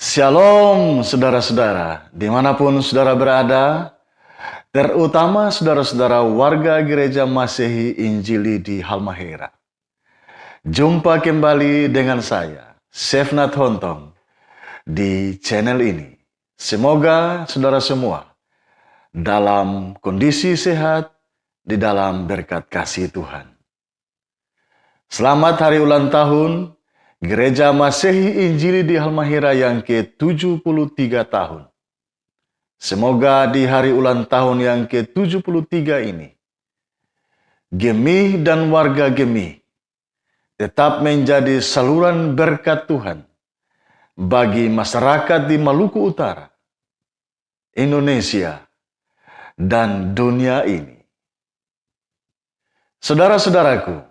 Shalom saudara-saudara, dimanapun saudara berada, terutama saudara-saudara warga Gereja Masehi Injili di Halmahera. Jumpa kembali dengan saya, Sefnat Hontong, di channel ini. Semoga saudara semua dalam kondisi sehat di dalam berkat kasih Tuhan. Selamat hari ulang tahun Gereja Masehi Injili di Halmahera yang ke-73 tahun. Semoga di hari ulang tahun yang ke-73 ini, Gemih dan warga Gemih tetap menjadi saluran berkat Tuhan bagi masyarakat di Maluku Utara, Indonesia, dan dunia ini. Saudara-saudaraku,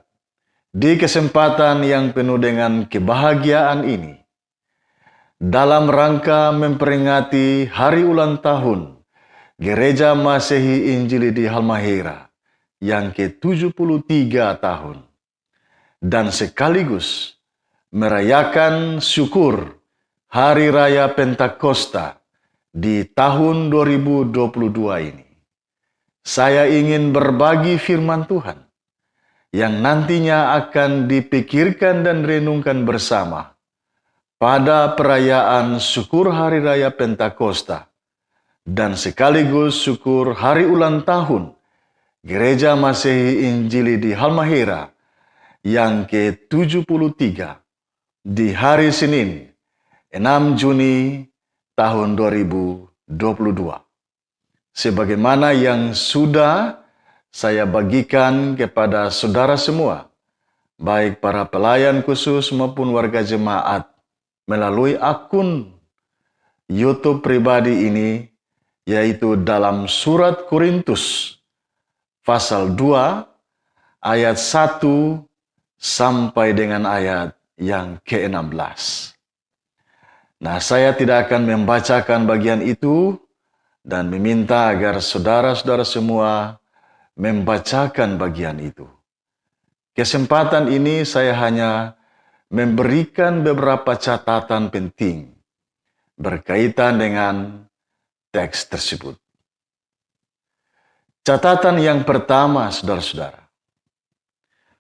di kesempatan yang penuh dengan kebahagiaan ini, dalam rangka memperingati hari ulang tahun Gereja Masehi Injili di Halmahera yang ke-73 tahun, dan sekaligus merayakan syukur Hari Raya Pentakosta di tahun 2022 ini, saya ingin berbagi firman Tuhan yang nantinya akan dipikirkan dan renungkan bersama pada perayaan syukur Hari Raya Pentakosta dan sekaligus syukur hari ulang tahun Gereja Masehi Injili di Halmahera yang ke-73 di hari Senin 6 Juni tahun 2022. Sebagaimana yang sudah saya bagikan kepada saudara semua, baik para pelayan khusus maupun warga jemaat, melalui akun YouTube pribadi ini, yaitu dalam surat Korintus pasal 2 ayat 1 sampai dengan ayat yang ke-16. Nah, saya tidak akan membacakan bagian itu dan meminta agar saudara-saudara semua membacakan bagian itu. Kesempatan ini saya hanya memberikan beberapa catatan penting berkaitan dengan teks tersebut. Catatan yang pertama, saudara-saudara,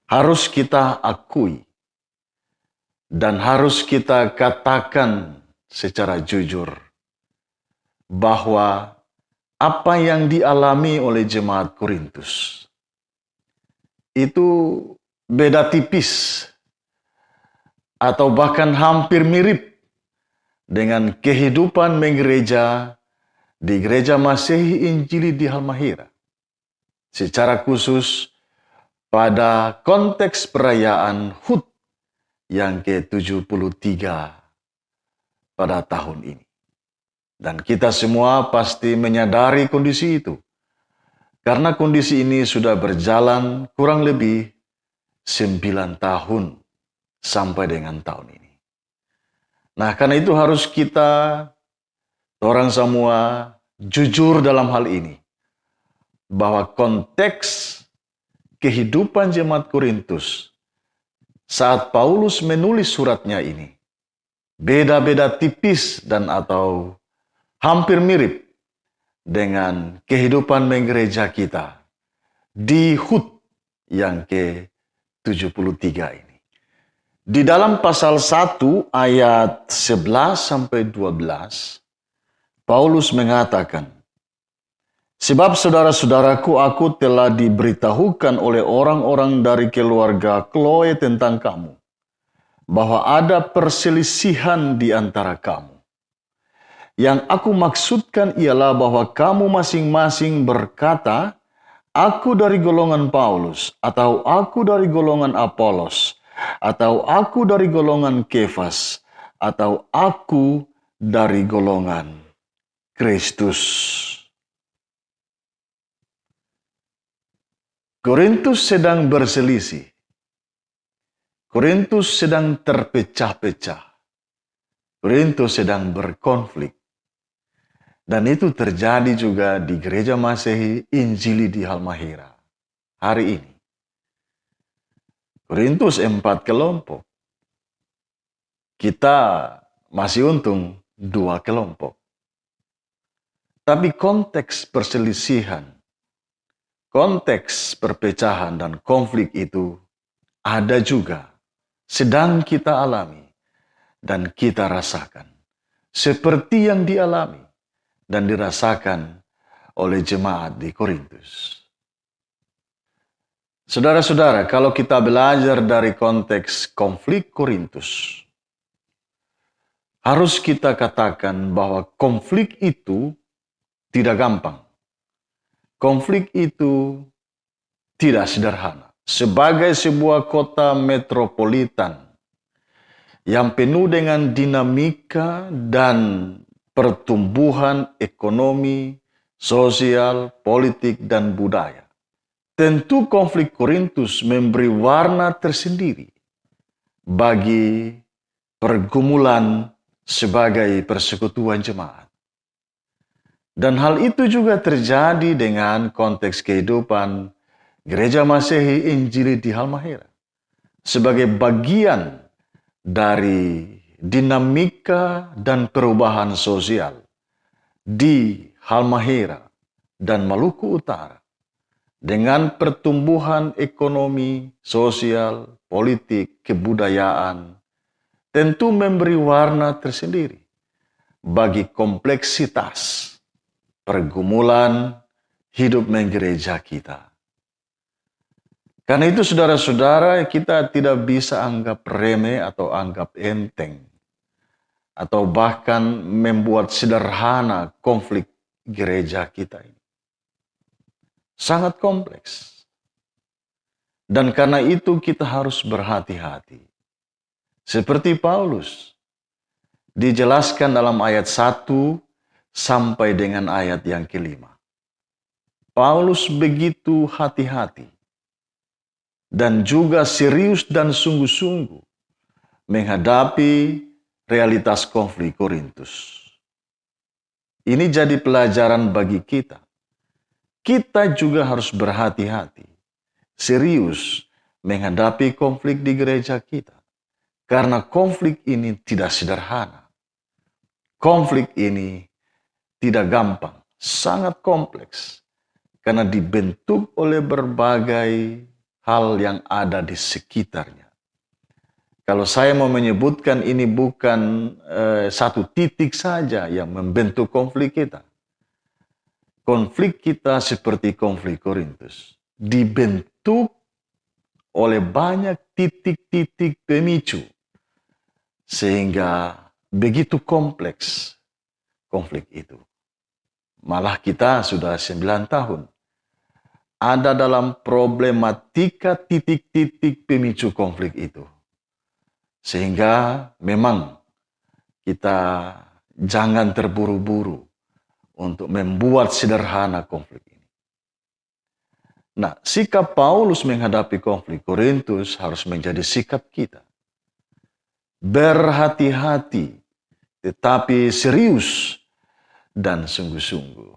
harus kita akui dan harus kita katakan secara jujur bahwa apa yang dialami oleh jemaat Korintus itu beda tipis atau bahkan hampir mirip dengan kehidupan menggereja di Gereja Masehi Injili di Halmahera. Secara khusus pada konteks perayaan HUT yang ke-73 pada tahun ini. Dan kita semua pasti menyadari kondisi itu. Karena kondisi ini sudah berjalan kurang lebih 9 tahun sampai dengan tahun ini. Nah, karena itu harus kita, orang semua, jujur dalam hal ini. Bahwa konteks kehidupan jemaat Korintus saat Paulus menulis suratnya ini, beda-beda tipis dan atau hampir mirip dengan kehidupan menggereja kita di HUT yang ke-73 ini. Di dalam pasal 1 ayat 11 sampai 12, Paulus mengatakan, "Sebab saudara-saudaraku, aku telah diberitahukan oleh orang-orang dari keluarga Chloe tentang kamu, bahwa ada perselisihan di antara kamu. Yang aku maksudkan ialah bahwa kamu masing-masing berkata, aku dari golongan Paulus, atau aku dari golongan Apolos, atau aku dari golongan Kefas, atau aku dari golongan Kristus." Korintus sedang berselisih. Korintus sedang terpecah-pecah. Korintus sedang berkonflik. Dan itu terjadi juga di Gereja Masehi Injili di Halmahera hari ini. Korintus 4 kelompok. kita masih untung dua kelompok. Tapi konteks perselisihan, konteks perpecahan dan konflik itu ada juga, sedang kita alami dan kita rasakan. Seperti yang dialami dan dirasakan oleh jemaat di Korintus. Saudara-saudara, kalau kita belajar dari konteks konflik Korintus, harus kita katakan bahwa konflik itu tidak gampang. Konflik itu tidak sederhana. Sebagai sebuah kota metropolitan yang penuh dengan dinamika dan pertumbuhan ekonomi, sosial, politik, dan budaya. Tentu konflik Korintus memberi warna tersendiri bagi pergumulan sebagai persekutuan jemaat. Dan hal itu juga terjadi dengan konteks kehidupan Gereja Masehi Injili di Halmahera. Sebagai bagian dari dinamika dan perubahan sosial di Halmahera dan Maluku Utara. Dengan pertumbuhan ekonomi, sosial, politik, kebudayaan, tentu memberi warna tersendiri bagi kompleksitas pergumulan hidup menggereja kita. Karena itu saudara-saudara, kita tidak bisa anggap remeh atau anggap enteng, atau bahkan membuat sederhana konflik gereja kita ini. Sangat kompleks. Dan karena itu kita harus berhati-hati. Seperti Paulus dijelaskan dalam ayat 1 sampai dengan ayat yang kelima. Paulus begitu hati-hati dan juga serius dan sungguh-sungguh menghadapi realitas konflik Korintus. Ini jadi pelajaran bagi kita. Kita juga harus berhati-hati, serius menghadapi konflik di gereja kita. Karena konflik ini tidak sederhana. Konflik ini tidak gampang, sangat kompleks. Karena dibentuk oleh berbagai hal yang ada di sekitarnya. Kalau saya mau menyebutkan ini bukan satu titik saja yang membentuk konflik kita. Konflik kita seperti konflik Korintus dibentuk oleh banyak titik-titik pemicu sehingga begitu kompleks konflik itu. Malah kita sudah 9 tahun ada dalam problematika titik-titik pemicu konflik itu. Sehingga memang kita jangan terburu-buru untuk membuat sederhana konflik ini. Nah, sikap Paulus menghadapi konflik Korintus harus menjadi sikap kita. Berhati-hati, tetapi serius dan sungguh-sungguh.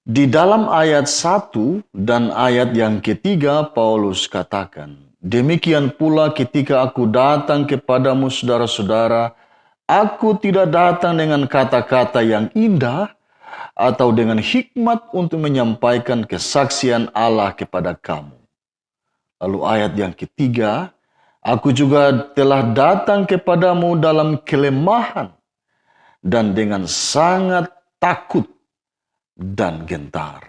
Di dalam ayat 1 dan ayat yang ketiga, Paulus katakan, demikian pula ketika aku datang kepadamu saudara-saudara, aku tidak datang dengan kata-kata yang indah atau dengan hikmat untuk menyampaikan kesaksian Allah kepada kamu. Lalu ayat yang ketiga, aku juga telah datang kepadamu dalam kelemahan dan dengan sangat takut dan gentar.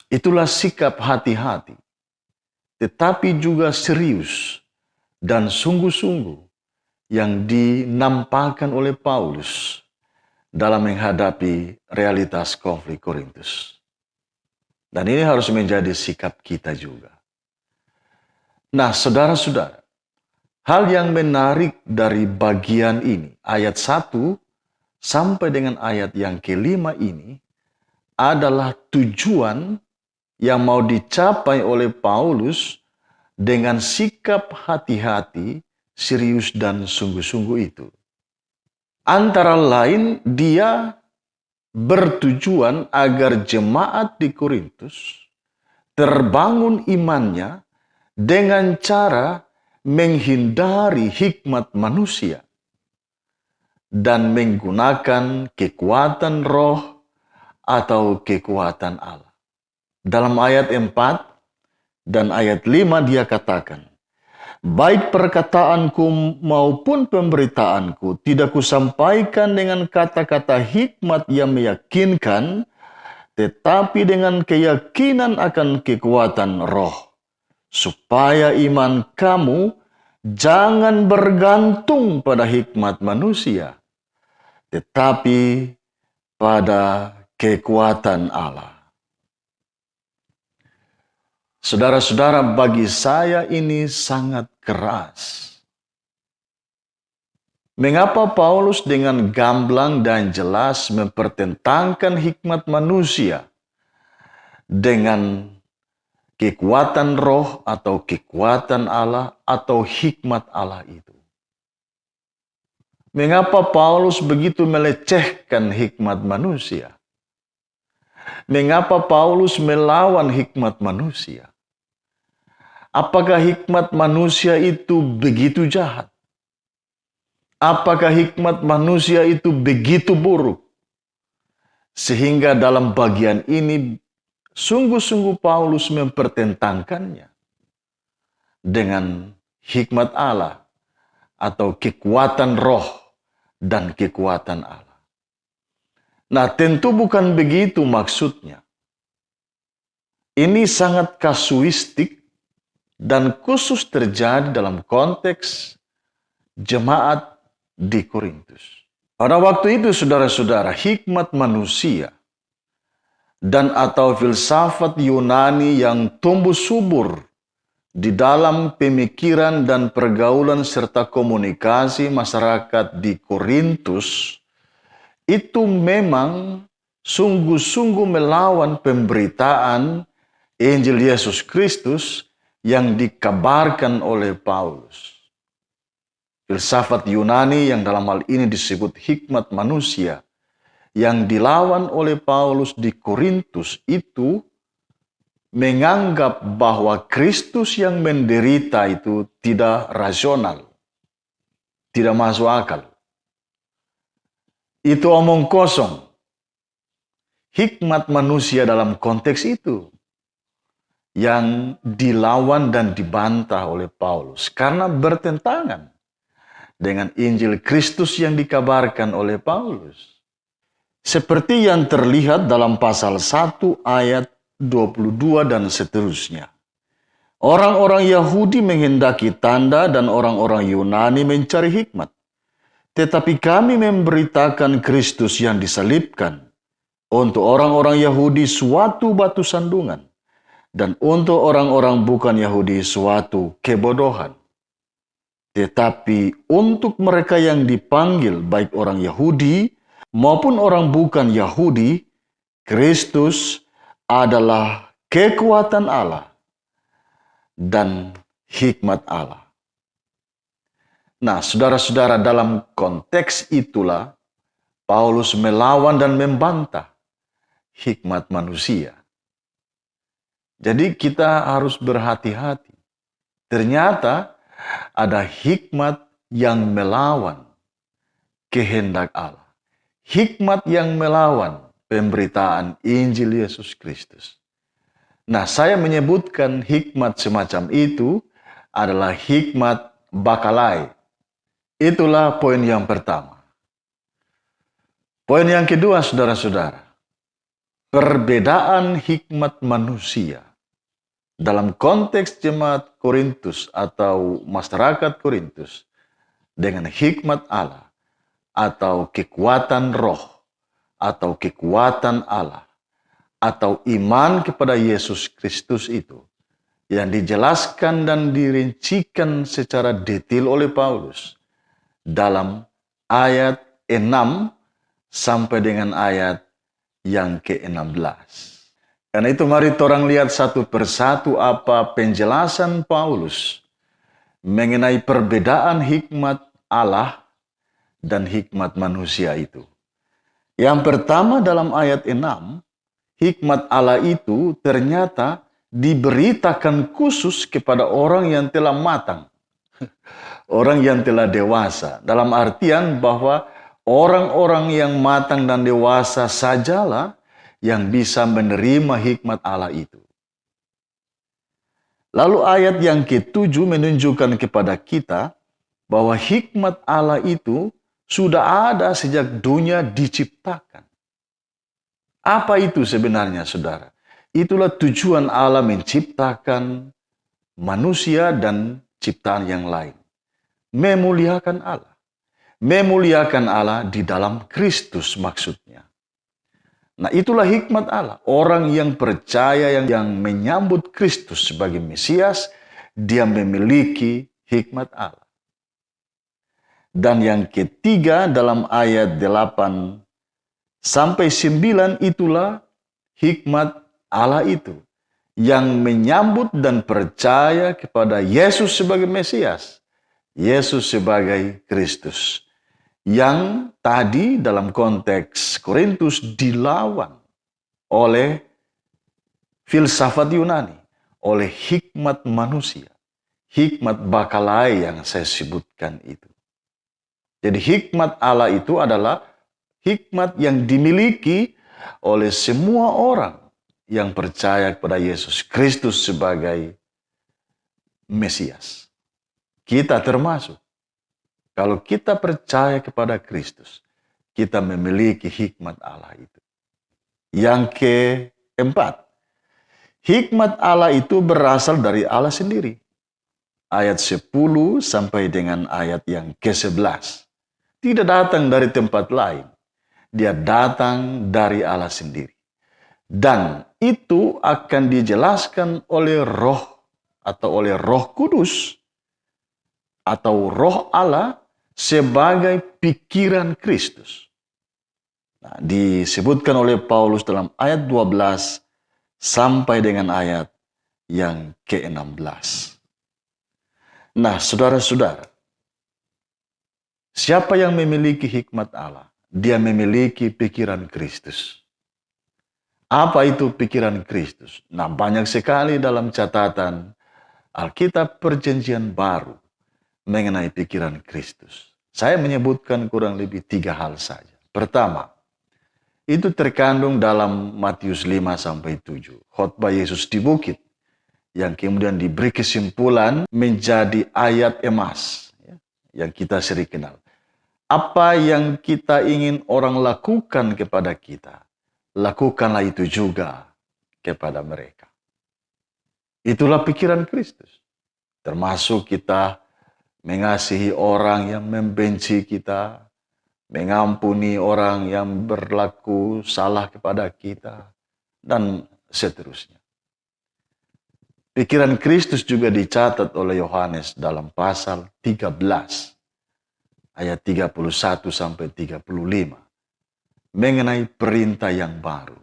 Itulah sikap hati-hati, tetapi juga serius dan sungguh-sungguh yang dinampakkan oleh Paulus dalam menghadapi realitas konflik Korintus. Dan ini harus menjadi sikap kita juga. Nah, saudara-saudara, hal yang menarik dari bagian ini, ayat 1 sampai dengan ayat yang kelima ini, adalah tujuan yang mau dicapai oleh Paulus dengan sikap hati-hati, serius dan sungguh-sungguh itu. Antara lain, dia bertujuan agar jemaat di Korintus terbangun imannya dengan cara menghindari hikmat manusia dan menggunakan kekuatan roh atau kekuatan Allah. Dalam ayat 4 dan ayat 5 dia katakan, baik perkataanku maupun pemberitaanku tidak kusampaikan dengan kata-kata hikmat yang meyakinkan, tetapi dengan keyakinan akan kekuatan roh, supaya iman kamu jangan bergantung pada hikmat manusia, tetapi pada kekuatan Allah. Saudara-saudara, bagi saya ini sangat keras. Mengapa Paulus dengan gamblang dan jelas mempertentangkan hikmat manusia dengan kekuatan roh atau kekuatan Allah atau hikmat Allah itu? Mengapa Paulus begitu melecehkan hikmat manusia? Mengapa Paulus melawan hikmat manusia? Apakah hikmat manusia itu begitu jahat? Apakah hikmat manusia itu begitu buruk? Sehingga dalam bagian ini sungguh-sungguh Paulus mempertentangkannya dengan hikmat Allah atau kekuatan roh dan kekuatan Allah. Nah, tentu bukan begitu maksudnya. Ini sangat kasuistik dan khusus terjadi dalam konteks jemaat di Korintus. Pada waktu itu, saudara-saudara, hikmat manusia dan atau filsafat Yunani yang tumbuh subur di dalam pemikiran dan pergaulan serta komunikasi masyarakat di Korintus itu memang sungguh-sungguh melawan pemberitaan Injil Yesus Kristus yang dikabarkan oleh Paulus. Filsafat Yunani yang dalam hal ini disebut hikmat manusia yang dilawan oleh Paulus di Korintus itu menganggap bahwa Kristus yang menderita itu tidak rasional, tidak masuk akal. Itu omong kosong. Hikmat manusia dalam konteks itu yang dilawan dan dibantah oleh Paulus karena bertentangan dengan Injil Kristus yang dikabarkan oleh Paulus. Seperti yang terlihat dalam pasal 1 ayat 22 dan seterusnya. Orang-orang Yahudi menghendaki tanda dan orang-orang Yunani mencari hikmat. Tetapi kami memberitakan Kristus yang disalibkan. Untuk orang-orang Yahudi suatu batu sandungan. Dan untuk orang-orang bukan Yahudi suatu kebodohan. Tetapi untuk mereka yang dipanggil baik orang Yahudi maupun orang bukan Yahudi, Kristus adalah kekuatan Allah dan hikmat Allah. Nah, saudara-saudara, dalam konteks itulah Paulus melawan dan membantah hikmat manusia. Jadi kita harus berhati-hati. Ternyata ada hikmat yang melawan kehendak Allah. Hikmat yang melawan pemberitaan Injil Yesus Kristus. Nah, saya menyebutkan hikmat semacam itu adalah hikmat bakalai. Itulah poin yang pertama. Poin yang kedua, saudara-saudara. Perbedaan hikmat manusia dalam konteks jemaat Korintus atau masyarakat Korintus dengan hikmat Allah atau kekuatan roh atau kekuatan Allah atau iman kepada Yesus Kristus itu yang dijelaskan dan dirincikan secara detail oleh Paulus dalam ayat 6 sampai dengan ayat yang ke-16. Karena itu mari orang lihat satu persatu apa penjelasan Paulus mengenai perbedaan hikmat Allah dan hikmat manusia itu. Yang pertama dalam ayat 6, hikmat Allah itu ternyata diberitakan khusus kepada orang yang telah matang. Orang yang telah dewasa, dalam artian bahwa orang-orang yang matang dan dewasa sajalah yang bisa menerima hikmat Allah itu. Lalu ayat yang ke-7 menunjukkan kepada kita bahwa hikmat Allah itu sudah ada sejak dunia diciptakan. Apa itu sebenarnya, saudara? Itulah tujuan Allah menciptakan manusia dan ciptaan yang lain. Memuliakan Allah. Memuliakan Allah di dalam Kristus maksudnya. Nah, itulah hikmat Allah. Orang yang percaya, yang menyambut Kristus sebagai Mesias, dia memiliki hikmat Allah. Dan yang ketiga dalam ayat 8 sampai 9 itulah hikmat Allah itu. Yang menyambut dan percaya kepada Yesus sebagai Mesias. Yesus sebagai Kristus. Yang tadi dalam konteks Korintus dilawan oleh filsafat Yunani, oleh hikmat manusia, hikmat Bakalai yang saya sebutkan itu. Jadi hikmat Allah itu adalah hikmat yang dimiliki oleh semua orang yang percaya kepada Yesus Kristus sebagai Mesias. Kita termasuk. Kalau kita percaya kepada Kristus, kita memiliki hikmat Allah itu. Yang keempat, hikmat Allah itu berasal dari Allah sendiri. Ayat 10 sampai dengan ayat yang ke-11. Tidak datang dari tempat lain. Dia datang dari Allah sendiri. Dan itu akan dijelaskan oleh Roh atau oleh Roh Kudus atau Roh Allah sebagai pikiran Kristus. Nah, disebutkan oleh Paulus dalam ayat 12 sampai dengan ayat yang ke-16. Nah, saudara-saudara, siapa yang memiliki hikmat Allah? Dia memiliki pikiran Kristus. Apa itu pikiran Kristus? Nah, banyak sekali dalam catatan Alkitab Perjanjian Baru mengenai pikiran Kristus. Saya menyebutkan kurang lebih 3 hal saja. Pertama, itu terkandung dalam Matius 5 sampai 7. Khotbah Yesus di bukit yang kemudian diberi kesimpulan menjadi ayat emas yang kita sering kenal. Apa yang kita ingin orang lakukan kepada kita, lakukanlah itu juga kepada mereka. Itulah pikiran Kristus. Termasuk kita mengasihi orang yang membenci kita, mengampuni orang yang berlaku salah kepada kita, dan seterusnya. Pikiran Kristus juga dicatat oleh Yohanes dalam pasal 13, ayat 31 sampai 35, mengenai perintah yang baru.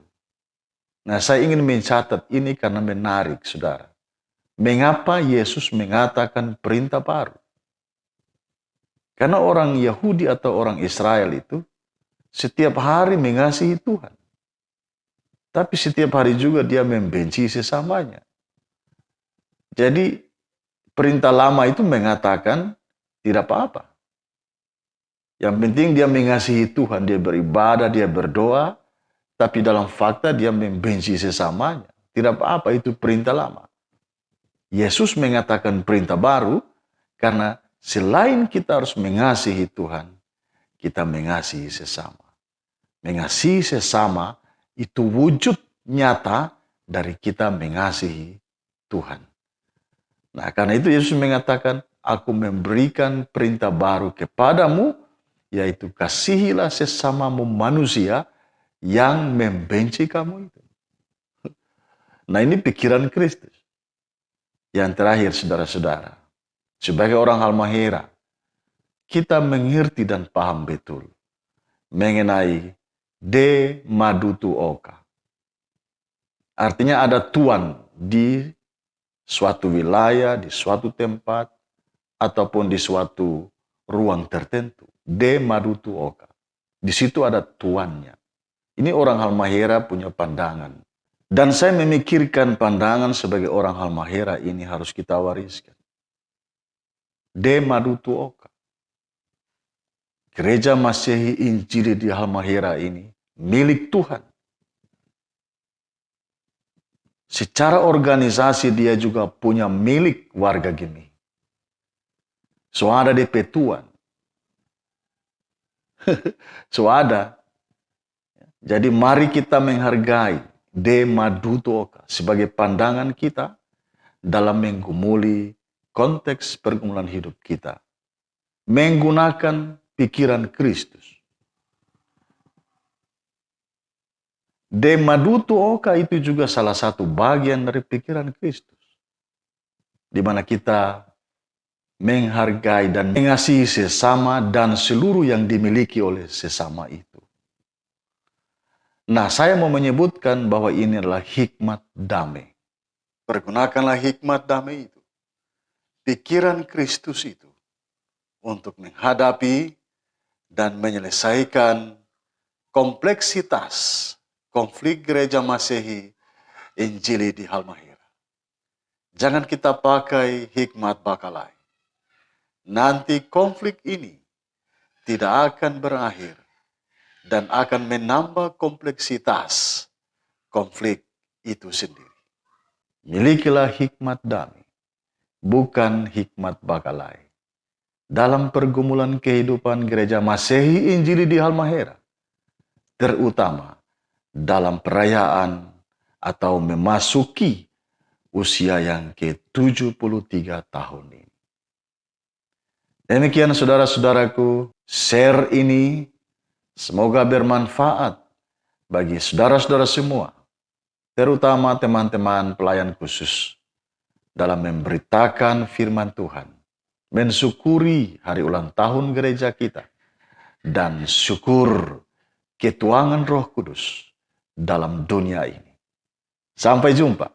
Nah, saya ingin mencatat ini karena menarik, saudara. Mengapa Yesus mengatakan perintah baru? Karena orang Yahudi atau orang Israel itu setiap hari mengasihi Tuhan. Tapi setiap hari juga dia membenci sesamanya. Jadi perintah lama itu mengatakan tidak apa-apa. Yang penting dia mengasihi Tuhan, dia beribadah, dia berdoa. Tapi dalam fakta dia membenci sesamanya. Tidak apa-apa, itu perintah lama. Yesus mengatakan perintah baru karena selain kita harus mengasihi Tuhan, kita mengasihi sesama. Mengasihi sesama itu wujud nyata dari kita mengasihi Tuhan. Nah, karena itu Yesus mengatakan, aku memberikan perintah baru kepadamu, yaitu kasihilah sesamamu manusia yang membenci kamu itu. Nah, ini pikiran Kristus. Yang terakhir, saudara-saudara, sebagai orang Halmahera, kita mengerti dan paham betul mengenai de madutu oka. Artinya ada tuan di suatu wilayah, di suatu tempat, ataupun di suatu ruang tertentu. De madutu oka. Di situ ada tuannya. Ini orang Halmahera punya pandangan. Dan saya memikirkan pandangan sebagai orang Halmahera ini harus kita wariskan. de Madutuoka. Gereja Masehi Injili di Halmahera ini milik Tuhan. Secara organisasi dia juga punya milik warga Gimi. So ada DP Tuan. So ada. Jadi mari kita menghargai de Madutuoka sebagai pandangan kita dalam menggumuli konteks pergumulan hidup kita. Menggunakan pikiran Kristus. De Madutuoka itu juga salah satu bagian dari pikiran Kristus. Di mana kita menghargai dan mengasihi sesama dan seluruh yang dimiliki oleh sesama itu. Nah, saya mau menyebutkan bahwa ini adalah hikmat damai. Pergunakanlah hikmat damai itu. Pikiran Kristus itu untuk menghadapi dan menyelesaikan kompleksitas konflik gereja Masehi Injili di Halmahera. Jangan kita pakai hikmat Bakalai. Nanti konflik ini tidak akan berakhir dan akan menambah kompleksitas konflik itu sendiri. Milikilah hikmat damai, bukan hikmat Bakalai. Dalam pergumulan kehidupan gereja Masehi Injili di Halmahera, terutama dalam perayaan atau memasuki usia yang ke-73 tahun ini. Demikian saudara-saudaraku, share ini semoga bermanfaat bagi saudara-saudara semua, terutama teman-teman pelayan khusus dalam memberitakan firman Tuhan, mensyukuri hari ulang tahun gereja kita, dan syukur ketuangan Roh Kudus dalam dunia ini. Sampai jumpa.